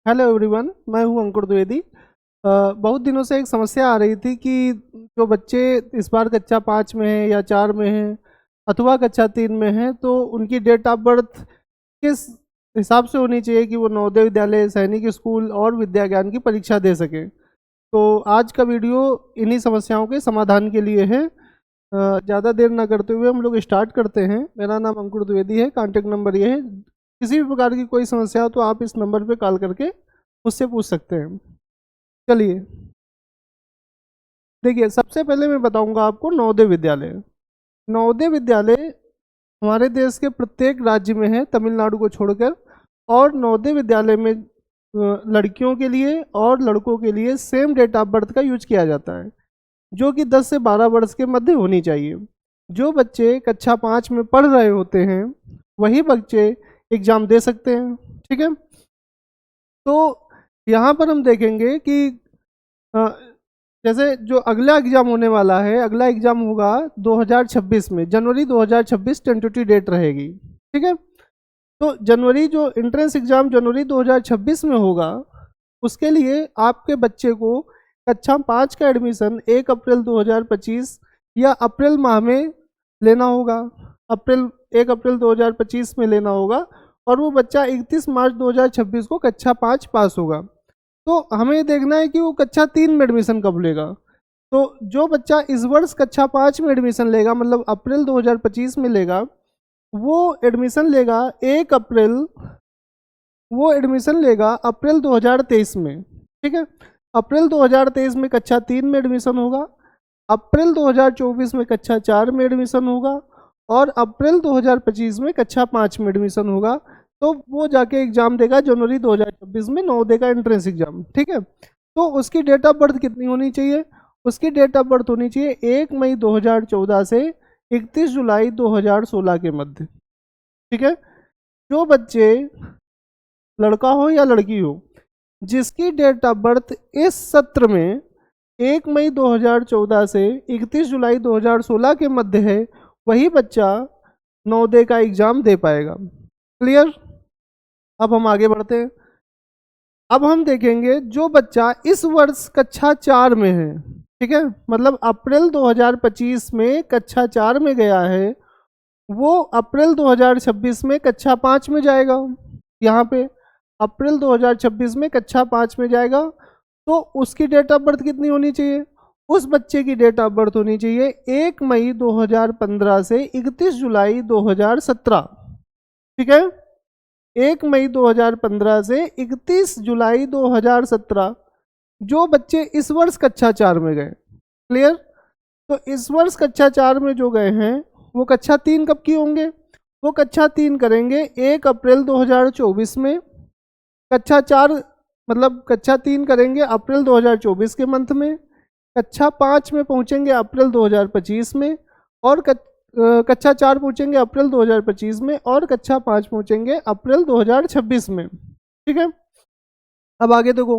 Hello everyone, मैं हूं अंकुर द्विवेदी। बहुत दिनों से एक समस्या आ रही थी कि जो बच्चे इस बार कक्षा 5 में हैं या 4 में हैं अथवा कक्षा 3 में हैं, तो उनकी डेट ऑफ बर्थ किस हिसाब से होनी चाहिए कि वो नवोदय विद्यालय, सैनिक स्कूल और विद्या ज्ञान की परीक्षा दे सकें। तो आज का वीडियो इन्हीं समस्याओं के समाधान के लिए है। ज़्यादा देर ना करते हुए हम लोग स्टार्ट करते हैं। मेरा नाम अंकुर द्विवेदी है, कॉन्टैक्ट नंबर ये है। किसी भी प्रकार की कोई समस्या हो तो आप इस नंबर पे कॉल करके मुझसे पूछ सकते हैं। चलिए देखिए, सबसे पहले मैं बताऊंगा आपको नवोदय विद्यालय। नवोदय विद्यालय हमारे देश के प्रत्येक राज्य में है, तमिलनाडु को छोड़कर। और नवोदय विद्यालय में लड़कियों के लिए और लड़कों के लिए सेम डेट ऑफ बर्थ का यूज किया जाता है, जो कि 10 से 12 वर्ष के मध्य होनी चाहिए। जो बच्चे कक्षा 5 में पढ़ रहे होते हैं वही बच्चे एग्ज़ाम दे सकते हैं। ठीक है, तो यहाँ पर हम देखेंगे कि अ, जैसे जो अगला एग्ज़ाम होने वाला है, अगला एग्ज़ाम होगा 2026 में, जनवरी 2026 टेंटेटिव डेट रहेगी। ठीक है, तो जनवरी जो एंट्रेंस एग्ज़ाम जनवरी 2026 में होगा, उसके लिए आपके बच्चे को कक्षा 5 का एडमिशन 1 अप्रैल 2025 या अप्रैल माह में लेना होगा। 1 अप्रैल 2025 में लेना होगा और वो बच्चा 31 मार्च 2026 को कक्षा 5 पास होगा। तो हमें देखना है कि वो कक्षा 3 में एडमिशन कब लेगा। तो जो बच्चा इस वर्ष कक्षा 5 में एडमिशन लेगा, मतलब अप्रैल 2025 में लेगा, वो एडमिशन लेगा 1 अप्रैल, वो एडमिशन लेगा अप्रैल 2023 में। ठीक है, अप्रैल 2023 में कक्षा 3 में एडमिशन होगा, अप्रैल 2024 में कक्षा 4 में एडमिशन होगा और अप्रैल 2025 में कक्षा 5 में एडमिशन होगा। तो वो जाके एग्ज़ाम देगा जनवरी 2026 में, नवोदय का एंट्रेंस एग्ज़ाम। ठीक है, तो उसकी डेट ऑफ बर्थ कितनी होनी चाहिए? उसकी डेट ऑफ बर्थ होनी चाहिए 1 मई 2014 से 31 जुलाई 2016 के मध्य। ठीक है, जो बच्चे, लड़का हो या लड़की हो, जिसकी डेट ऑफ बर्थ इस सत्र में 1 मई 2014 से 31 जुलाई 2016 के मध्य है, वही बच्चा नवोदय का एग्ज़ाम दे पाएगा। क्लियर? अब हम आगे बढ़ते हैं। अब हम देखेंगे जो बच्चा इस वर्ष कक्षा 4 में है, ठीक है, मतलब अप्रैल 2025 में कक्षा 4 में गया है, वो अप्रैल 2026 में कक्षा 5 में जाएगा। यहाँ पे अप्रैल 2026 में कक्षा 5 में जाएगा, तो उसकी डेट ऑफ बर्थ कितनी होनी चाहिए? उस बच्चे की डेट ऑफ बर्थ होनी चाहिए 1 मई 2015 से 31 जुलाई 2017। ठीक है, 1 मई 2015 से 31 जुलाई 2017 जो बच्चे इस वर्ष कक्षा 4 में गए। क्लियर? तो इस वर्ष कक्षा 4 में जो गए हैं वो कक्षा 3 कब की होंगे? वो कक्षा 3 करेंगे 1 अप्रैल 2024 में। कक्षा 4 मतलब कक्षा 3 करेंगे अप्रैल 2024 के मंथ में। कक्षा 5 में पहुंचेंगे अप्रैल 2025 में और कक्षा 4 पहुंचेंगे अप्रैल 2025 में और कक्षा 5 पहुंचेंगे अप्रैल 2026 में। ठीक है, अब आगे देखो,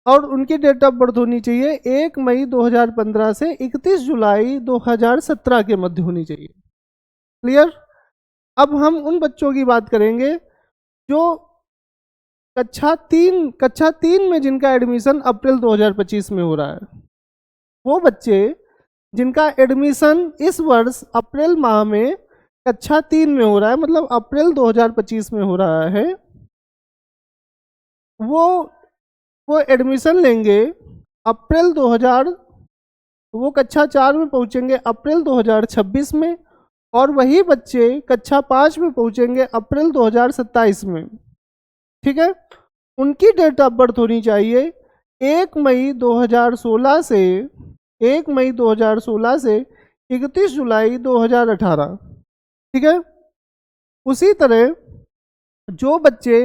और उनकी डेट ऑफ बर्थ होनी चाहिए 1 मई 2015 से 31 जुलाई 2017 के मध्य होनी चाहिए। क्लियर? अब हम उन बच्चों की बात करेंगे जो कक्षा तीन में जिनका एडमिशन अप्रैल 2025 में हो रहा है। वो बच्चे जिनका एडमिशन इस वर्ष अप्रैल माह में कक्षा 3 में हो रहा है, मतलब अप्रैल 2025 में हो रहा है, वो एडमिशन लेंगे अप्रैल 2000, वो कक्षा 4 में पहुंचेंगे अप्रैल 2026 में और वही बच्चे कक्षा 5 में पहुंचेंगे अप्रैल 2027 में। ठीक है, उनकी डेट ऑफ बर्थ होनी चाहिए 1 मई 2016 से 1 मई 2016 से 31 जुलाई 2018। ठीक है, उसी तरह जो बच्चे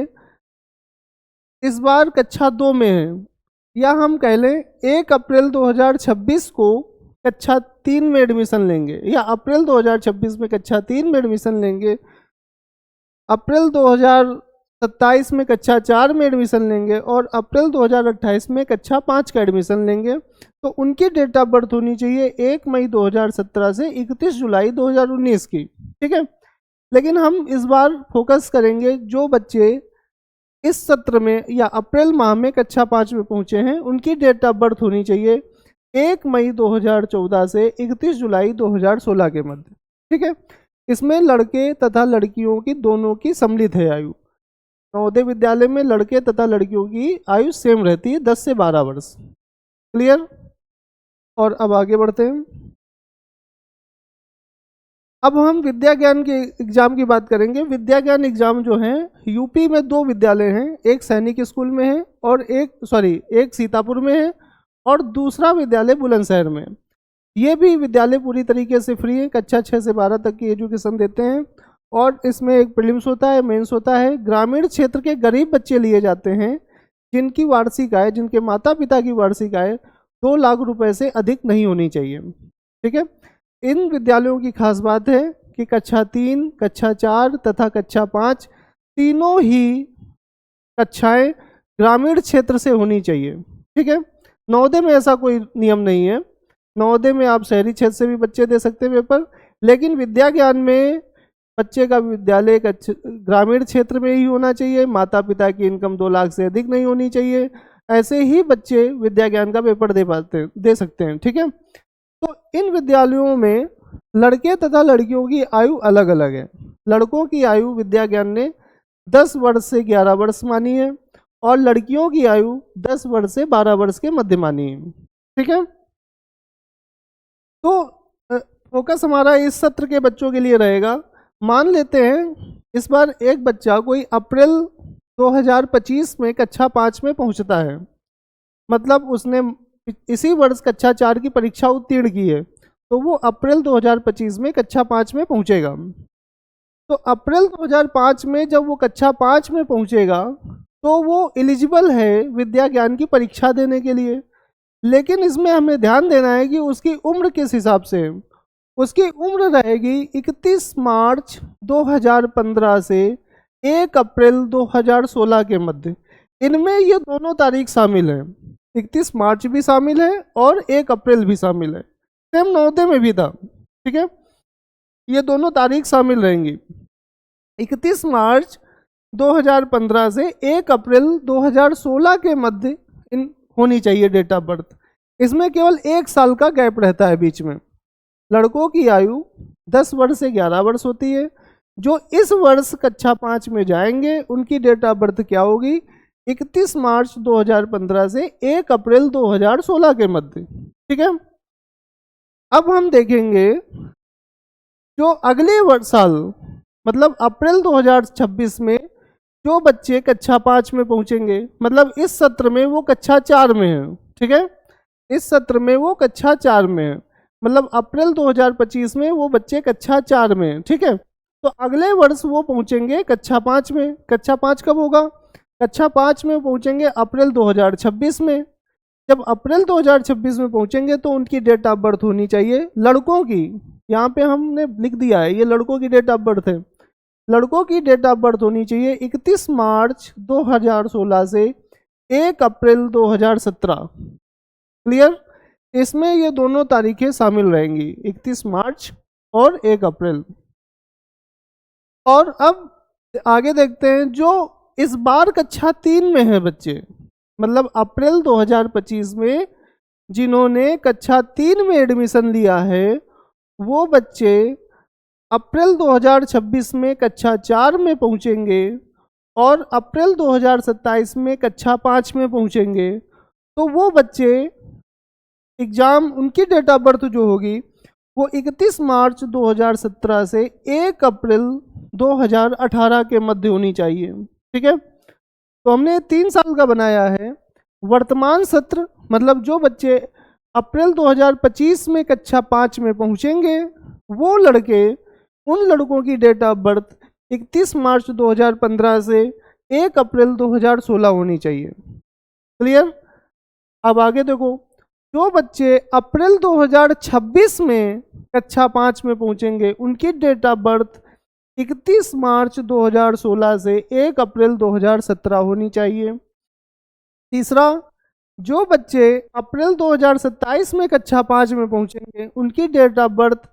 इस बार कक्षा 2 में हैं, या हम कह लें 1 अप्रैल 2026 को कक्षा 3 में एडमिशन लेंगे, या अप्रैल 2026 में कक्षा 3 में एडमिशन लेंगे, अप्रैल 2027 में कक्षा 4 में एडमिशन लेंगे और अप्रैल 2028 में कक्षा 5 का एडमिशन लेंगे, तो उनकी डेट ऑफ बर्थ होनी चाहिए 1 मई 2017 से 31 जुलाई 2019 की। ठीक है, लेकिन हम इस बार फोकस करेंगे जो बच्चे इस सत्र में या अप्रैल माह में कक्षा 5 में पहुंचे हैं, उनकी डेट ऑफ बर्थ होनी चाहिए 1 मई 2014 से 31 जुलाई 2016 के मध्य। ठीक है, इसमें लड़के तथा लड़कियों की दोनों की सम्मिलित है आयु। नवोदय विद्यालय में लड़के तथा लड़कियों की आयु सेम रहती है 10 से 12 वर्ष। क्लियर। और अब आगे बढ़ते हैं। अब हम विद्या ज्ञान के एग्जाम की बात करेंगे। विद्या ज्ञान एग्जाम जो है यूपी में 2 विद्यालय हैं, एक सैनिक स्कूल में है और एक सीतापुर में है और दूसरा विद्यालय बुलंदशहर में। ये भी विद्यालय पूरी तरीके से फ्री है, कक्षा 6 से 12 तक की एजुकेशन देते हैं और इसमें एक प्रीलिम्स होता है, मेंस होता है। ग्रामीण क्षेत्र के गरीब बच्चे लिए जाते हैं जिनकी वार्षिक आय, जिनके माता पिता की वार्षिक आय 2 लाख रुपए से अधिक नहीं होनी चाहिए। ठीक है, इन विद्यालयों की खास बात है कि कक्षा 3, कक्षा 4 तथा कक्षा 5 तीनों ही कक्षाएं ग्रामीण क्षेत्र से होनी चाहिए। ठीक है, नवोदय में ऐसा कोई नियम नहीं है। नवोदय में आप शहरी क्षेत्र से भी बच्चे दे सकते हैं पेपर, लेकिन विद्या ज्ञान में बच्चे का विद्यालय ग्रामीण क्षेत्र में ही होना चाहिए, माता पिता की इनकम 2 लाख से अधिक नहीं होनी चाहिए। ऐसे ही बच्चे विद्या ज्ञान का पेपर दे सकते हैं। ठीक है, तो इन विद्यालयों में लड़के तथा लड़कियों की आयु अलग अलग है। लड़कों की आयु विद्या ज्ञान ने 10 वर्ष से 11 वर्ष मानी है और लड़कियों की आयु 10 वर्ष से 12 वर्ष के मध्य मानी है। ठीक है, तो फोकस हमारा इस सत्र के बच्चों के लिए रहेगा। मान लेते हैं इस बार एक बच्चा कोई अप्रैल 2025 में कक्षा 5 में पहुंचता है, मतलब उसने इसी वर्ष कक्षा 4 की परीक्षा उत्तीर्ण की है, तो वो अप्रैल 2025 में कक्षा 5 में पहुंचेगा। तो अप्रैल 2005 में जब वो कक्षा 5 में पहुंचेगा तो वो एलिजिबल है विद्या ज्ञान की परीक्षा देने के लिए। लेकिन इसमें हमें ध्यान देना है कि उसकी उम्र किस हिसाब से है। उसकी उम्र रहेगी 31 मार्च 2015 से 1 अप्रैल 2016 के मध्य। इनमें ये दोनों तारीख शामिल है, 31 मार्च भी शामिल है और 1 अप्रैल भी शामिल है। सेम नवोदय में भी था। ठीक है, ये दोनों तारीख शामिल रहेंगी। 31 मार्च 2015 से 1 अप्रैल 2016 के मध्य इन होनी चाहिए डेट ऑफ बर्थ। इसमें केवल 1 साल का गैप रहता है बीच में। लड़कों की आयु 10 वर्ष से 11 वर्ष होती है। जो इस वर्ष कक्षा 5 में जाएंगे उनकी डेट ऑफ बर्थ क्या होगी? 31 मार्च 2015 से 1 अप्रैल 2016 के मध्य। ठीक है, अब हम देखेंगे जो अगले साल मतलब अप्रैल 2026 में जो बच्चे कक्षा 5 में पहुंचेंगे, मतलब इस सत्र में वो कक्षा 4 में है। ठीक है, इस सत्र में वो कक्षा 4 में है, मतलब अप्रैल 2025 में वो बच्चे कक्षा 4 में हैं। ठीक है, तो अगले वर्ष वो पहुंचेंगे कक्षा 5 में। कक्षा 5 कब होगा? कक्षा 5 में पहुंचेंगे अप्रैल 2026 में। जब अप्रैल 2026 में पहुंचेंगे तो उनकी डेट ऑफ बर्थ होनी चाहिए लड़कों की। यहाँ पे हमने लिख दिया है, ये लड़कों की डेट ऑफ बर्थ है। लड़कों की डेट ऑफ बर्थ होनी चाहिए 31 मार्च 2016 से 1 अप्रैल 2017। क्लियर? इसमें ये दोनों तारीखें शामिल रहेंगी, 31 मार्च और 1 अप्रैल। और अब आगे देखते हैं जो इस बार कक्षा 3 में है बच्चे, मतलब अप्रैल 2025 में जिन्होंने कक्षा 3 में एडमिशन लिया है वो बच्चे अप्रैल 2026 में कक्षा 4 में पहुंचेंगे और अप्रैल 2027 में कक्षा 5 में पहुंचेंगे। तो वो बच्चे एग्ज़ाम, उनकी डेट ऑफ बर्थ जो होगी वो 31 मार्च 2017 से 1 अप्रैल 2018 के मध्य होनी चाहिए। ठीक है, तो हमने 3 साल का बनाया है। वर्तमान सत्र मतलब जो बच्चे अप्रैल 2025 में कक्षा 5 में पहुंचेंगे वो लड़के, उन लड़कों की डेट ऑफ बर्थ 31 मार्च 2015 से 1 अप्रैल 2016 होनी चाहिए। क्लियर? अब आगे देखो, जो बच्चे अप्रैल 2026 में कक्षा 5 में पहुंचेंगे उनकी डेट ऑफ बर्थ 31 मार्च 2016 से 1 अप्रैल 2017 होनी चाहिए। तीसरा, जो बच्चे अप्रैल 2027 में कक्षा 5 में पहुंचेंगे उनकी डेट ऑफ बर्थ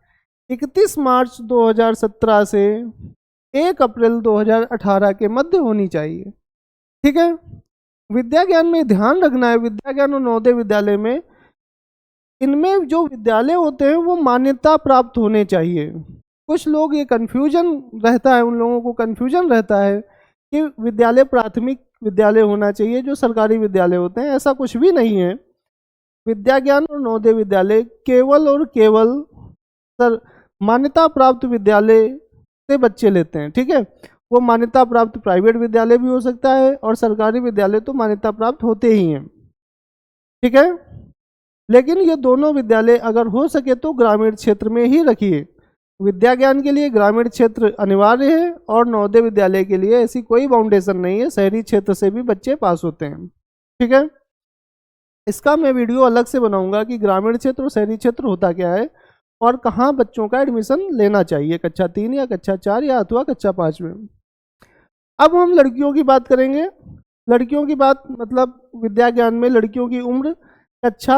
31 मार्च 2017 से 1 अप्रैल 2018 के मध्य होनी चाहिए। ठीक है। विद्या ज्ञान में ध्यान रखना है, विद्या ज्ञान और नवोदय विद्यालय में, इनमें जो विद्यालय होते हैं वो मान्यता प्राप्त होने चाहिए। कुछ लोग ये कन्फ्यूजन रहता है, उन लोगों को कन्फ्यूजन रहता है कि विद्यालय प्राथमिक विद्यालय होना चाहिए जो सरकारी विद्यालय होते हैं, ऐसा कुछ भी नहीं है। विद्या ज्ञान और नवोदय विद्यालय केवल और केवल सर मान्यता प्राप्त विद्यालय से बच्चे लेते हैं, ठीक है। वो मान्यता प्राप्त प्राइवेट विद्यालय भी हो सकता है और सरकारी विद्यालय तो मान्यता प्राप्त होते ही हैं, ठीक है। लेकिन ये दोनों विद्यालय अगर हो सके तो ग्रामीण क्षेत्र में ही रखिए। विद्या ज्ञान के लिए ग्रामीण क्षेत्र अनिवार्य है और नवोदय विद्यालय के लिए ऐसी कोई बाउंडेशन नहीं है, शहरी क्षेत्र से भी बच्चे पास होते हैं, ठीक है। इसका मैं वीडियो अलग से बनाऊंगा कि ग्रामीण क्षेत्र और शहरी क्षेत्र होता क्या है और कहाँ बच्चों का एडमिशन लेना चाहिए, कक्षा 3 या कक्षा 4 या अथवा कक्षा 5 में। अब हम लड़कियों की बात करेंगे। लड़कियों की बात मतलब विद्या ज्ञान में लड़कियों की उम्र कक्षा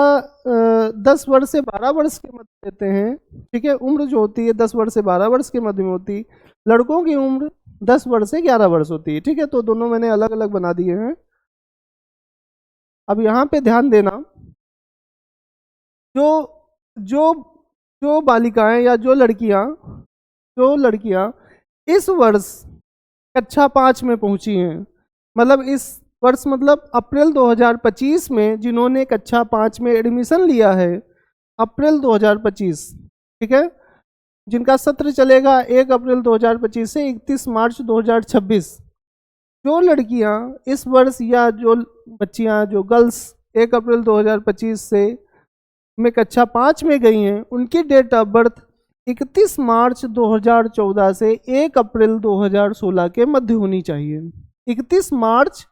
10 वर्ष से 12 वर्ष के मध्य देते हैं, ठीक है। उम्र जो होती है 10 वर्ष से 12 वर्ष के मध्य में होती, लड़कों की उम्र 10 वर्ष से 11 वर्ष होती है, ठीक है। तो दोनों मैंने अलग अलग बना दिए हैं। अब यहाँ पे ध्यान देना, जो जो जो बालिकाएं या जो लड़कियां इस वर्ष कक्षा 5 में पहुंची हैं, मतलब इस वर्ष मतलब अप्रैल 2025 में जिन्होंने कक्षा 5 में एडमिशन लिया है, अप्रैल 2025, ठीक है, जिनका सत्र चलेगा 1 अप्रैल 2025 से 31 मार्च 2026। जो लड़कियां इस वर्ष या जो बच्चियां जो गर्ल्स 1 अप्रैल 2025 से में कक्षा 5 में गई हैं, उनकी डेट ऑफ बर्थ 31 मार्च 2014 से 1 अप्रैल 2016 के मध्य होनी चाहिए। 31 मार्च,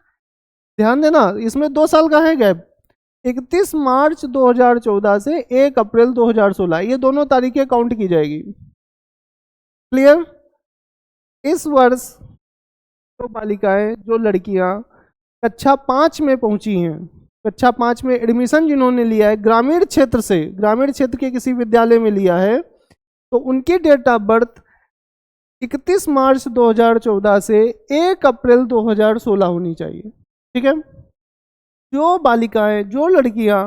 ध्यान देना इसमें 2 साल का है गैप, 31 मार्च 2014 से 1 अप्रैल 2016, ये दोनों तारीखें काउंट की जाएगी। क्लियर? इस वर्ष जो बालिकाएं जो लड़कियां कक्षा 5 में पहुंची हैं, कक्षा 5 में एडमिशन जिन्होंने लिया है ग्रामीण क्षेत्र से, ग्रामीण क्षेत्र के किसी विद्यालय में लिया है, तो उनकी डेट ऑफ बर्थ 31 मार्च 2014 से 1 अप्रैल 2016 होनी चाहिए, ठीक है। जो बालिकाएं जो लड़कियां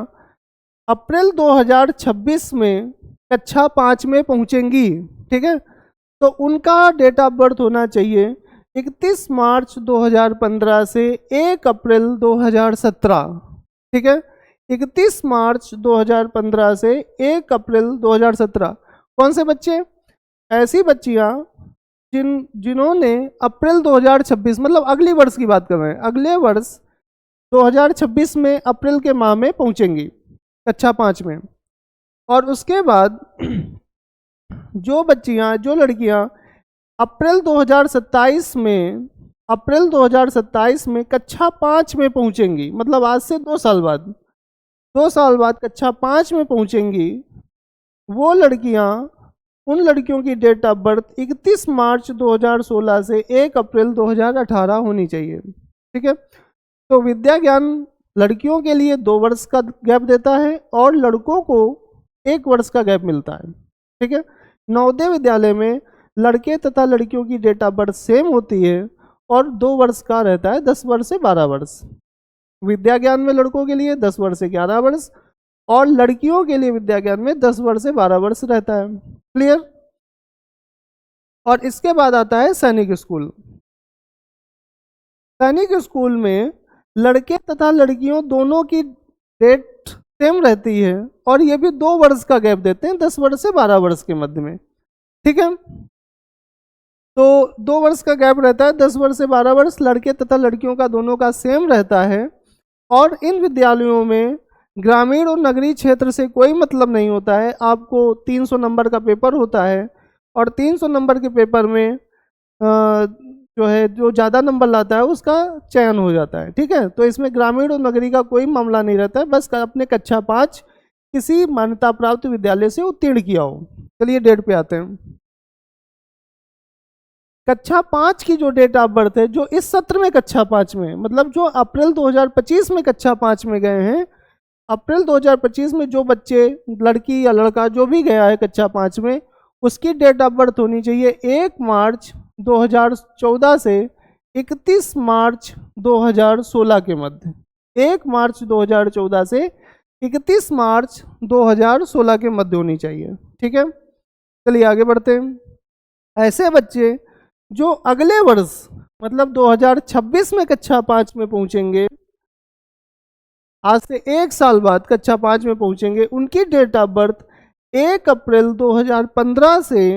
अप्रैल 2026 में कक्षा 5 में पहुंचेंगी, ठीक है, तो उनका डेट ऑफ बर्थ होना चाहिए 31 मार्च 2015 से 1 अप्रैल 2017, ठीक है। 31 मार्च 2015 से 1 अप्रैल 2017। कौन से बच्चे? ऐसी बच्चियां जिन्होंने अप्रैल 2026 मतलब अगली वर्ष की बात कर रहे हैं, अगले वर्ष 2026 में अप्रैल के माह में पहुंचेंगी कक्षा 5 में। और उसके बाद जो बच्चियां जो लड़कियां अप्रैल 2027 में कक्षा 5 में पहुंचेंगी, मतलब आज से 2 साल बाद, 2 साल बाद कक्षा 5 में पहुंचेंगी, वो लड़कियां, उन लड़कियों की डेट ऑफ बर्थ 31 मार्च 2016 से 1 अप्रैल 2018 होनी चाहिए, ठीक है। तो विद्या ज्ञान लड़कियों के लिए 2 वर्ष का गैप देता है और लड़कों को 1 वर्ष का गैप मिलता है, ठीक है। नवोदय विद्यालय में लड़के तथा लड़कियों की डेट ऑफ बर्थ सेम होती है और 2 वर्ष का रहता है, 10 वर्ष से 12 वर्ष। विद्या ज्ञान में लड़कों के लिए 10 वर्ष से 11 वर्ष और लड़कियों के लिए विद्या ज्ञान में 10 वर्ष से 12 वर्ष रहता है। क्लियर? और इसके बाद आता है सैनिक स्कूल। सैनिक स्कूल में लड़के तथा लड़कियों दोनों की डेट सेम रहती है और ये भी 2 वर्ष का गैप देते हैं, 10 वर्ष से 12 वर्ष के मध्य में, ठीक है। तो 2 वर्ष का गैप रहता है, 10 वर्ष से 12 वर्ष, लड़के तथा लड़कियों का दोनों का सेम रहता है। और इन विद्यालयों में ग्रामीण और नगरीय क्षेत्र से कोई मतलब नहीं होता है। आपको 300 नंबर का पेपर होता है और 300 नंबर के पेपर में जो ज़्यादा नंबर लाता है उसका चयन हो जाता है, ठीक है। तो इसमें ग्रामीण और नगरीय का कोई मामला नहीं रहता है, बस अपने कक्षा 5 किसी मान्यता प्राप्त विद्यालय से उत्तीर्ण किया हो। चलिए डेट पे आते हैं। कक्षा 5 की जो डेट ऑफ बर्थ है, जो इस सत्र में कक्षा 5 में, मतलब जो अप्रैल 2025 में कक्षा 5 में गए हैं, अप्रैल 2025 में जो बच्चे, लड़की या लड़का जो भी गया है कक्षा 5 में, उसकी डेट ऑफ बर्थ होनी चाहिए 1 मार्च 2014 से 31 मार्च 2016 के मध्य, 1 मार्च 2014 से 31 मार्च 2016 के मध्य होनी चाहिए। ठीक है, चलिए आगे बढ़ते हैं। ऐसे बच्चे जो अगले वर्ष मतलब 2026 में कक्षा 5 में पहुंचेंगे, आज से 1 साल बाद कक्षा 5 में पहुंचेंगे, उनकी डेट ऑफ बर्थ 1 अप्रैल 2015 से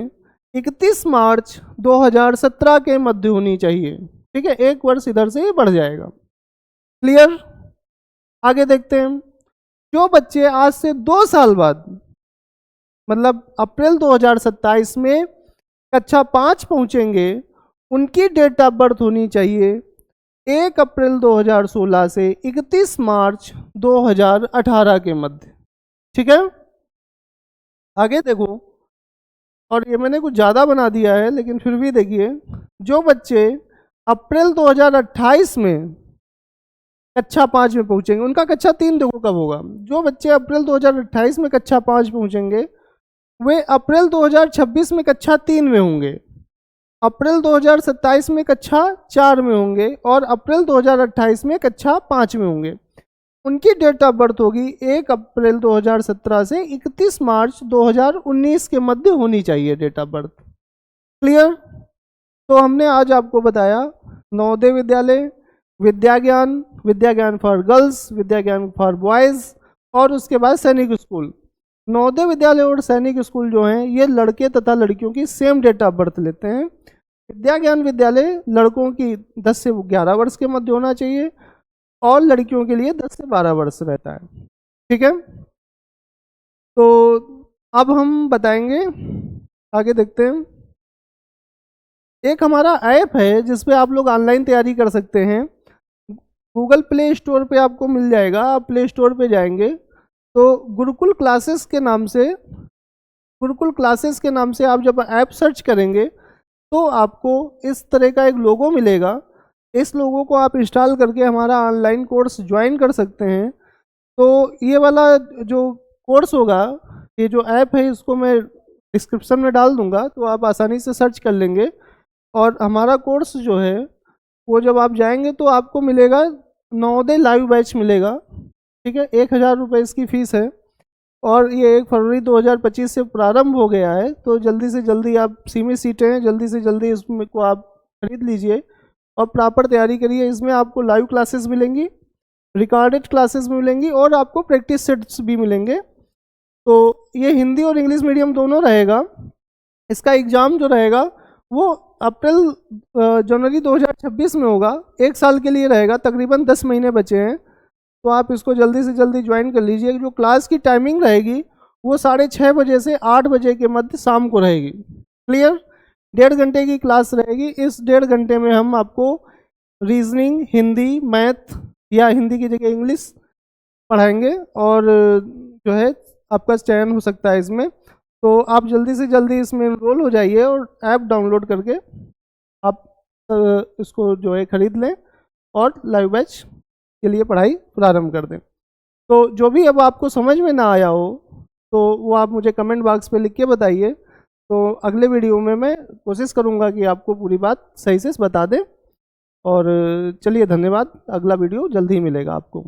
31 मार्च 2017 के मध्य होनी चाहिए। ठीक है, 1 वर्ष इधर से ही बढ़ जाएगा। क्लियर? आगे देखते हैं। जो बच्चे आज से 2 साल बाद मतलब अप्रैल 2027 में कक्षा 5 पहुंचेंगे, उनकी डेट ऑफ बर्थ होनी चाहिए 1 अप्रैल 2016 से 31 मार्च 2018 के मध्य। ठीक है, आगे देखो, और ये मैंने कुछ ज़्यादा बना दिया है लेकिन फिर भी देखिए, जो बच्चे अप्रैल 2028 में कक्षा 5 में पहुंचेंगे, उनका कक्षा 3 देखो कब होगा। जो बच्चे अप्रैल 2028 में कक्षा 5 पहुंचेंगे, वे अप्रैल 2026 में कक्षा 3 में होंगे, अप्रैल 2027 में कक्षा 4 में होंगे और अप्रैल 2028 में कक्षा 5 में होंगे। उनकी डेट ऑफ बर्थ होगी 1 अप्रैल 2017 से 31 मार्च 2019 के मध्य होनी चाहिए डेट ऑफ बर्थ। क्लियर? तो हमने आज आपको बताया नवोदय विद्यालय, विद्या ज्ञान फॉर गर्ल्स, विद्या ज्ञान फॉर बॉयज़, और उसके बाद सैनिक स्कूल। नवोदय विद्यालय और सैनिक स्कूल जो हैं, ये लड़के तथा लड़कियों की सेम डेट ऑफ बर्थ लेते हैं। विद्या ज्ञान विद्यालय लड़कों की 10 से 11 वर्ष के मध्य होना चाहिए और लड़कियों के लिए 10 से 12 वर्ष रहता है। ठीक है, तो अब हम बताएंगे, आगे देखते हैं। एक हमारा ऐप है जिस पे आप लोग ऑनलाइन तैयारी कर सकते हैं। गूगल प्ले स्टोर पे आपको मिल जाएगा। आप प्ले स्टोर पे जाएंगे तो गुरुकुल क्लासेस के नाम से आप जब ऐप सर्च करेंगे तो आपको इस तरह का एक लोगो मिलेगा। इस लोगो को आप इंस्टॉल करके हमारा ऑनलाइन कोर्स ज्वाइन कर सकते हैं। तो ये वाला जो कोर्स होगा, ये जो ऐप है, इसको मैं डिस्क्रिप्शन में डाल दूंगा, तो आप आसानी से सर्च कर लेंगे। और हमारा कोर्स जो है वो जब आप जाएंगे तो आपको मिलेगा नवोदय लाइव बैच मिलेगा। ठीक है, 1000 रुपये इसकी फ़ीस है और ये 1 फरवरी 2025 से प्रारंभ हो गया है। तो जल्दी से जल्दी, आप सीमित सीटें हैं, जल्दी से जल्दी इसमें को आप खरीद लीजिए और प्रॉपर तैयारी करिए। इसमें आपको लाइव क्लासेस मिलेंगी, रिकॉर्डेड क्लासेस मिलेंगी और आपको प्रैक्टिस सेट्स भी मिलेंगे। तो ये हिंदी और इंग्लिश मीडियम दोनों रहेगा। इसका एग्ज़ाम जो रहेगा वो अप्रैल जनवरी 2026 में होगा। 1 साल के लिए रहेगा, तकरीबन 10 महीने बचे हैं। तो आप इसको जल्दी से जल्दी ज्वाइन कर लीजिए। जो क्लास की टाइमिंग रहेगी वो 6:30 बजे से 8 बजे के मध्य शाम को रहेगी। क्लियर? 1.5 घंटे की क्लास रहेगी। इस 1.5 घंटे में हम आपको रीजनिंग, हिंदी, मैथ या हिंदी की जगह इंग्लिश पढ़ाएंगे और जो है आपका चयन हो सकता है इसमें। तो आप जल्दी से जल्दी इसमें एनरोल हो जाइए और ऐप डाउनलोड करके आप इसको जो है ख़रीद लें और लाइव बैच के लिए पढ़ाई प्रारंभ कर दें। तो जो भी अब आपको समझ में ना आया हो तो वो आप मुझे कमेंट बॉक्स पे लिख के बताइए। तो अगले वीडियो में मैं कोशिश करूँगा कि आपको पूरी बात सही से बता दें। और चलिए, धन्यवाद। अगला वीडियो जल्दी ही मिलेगा आपको।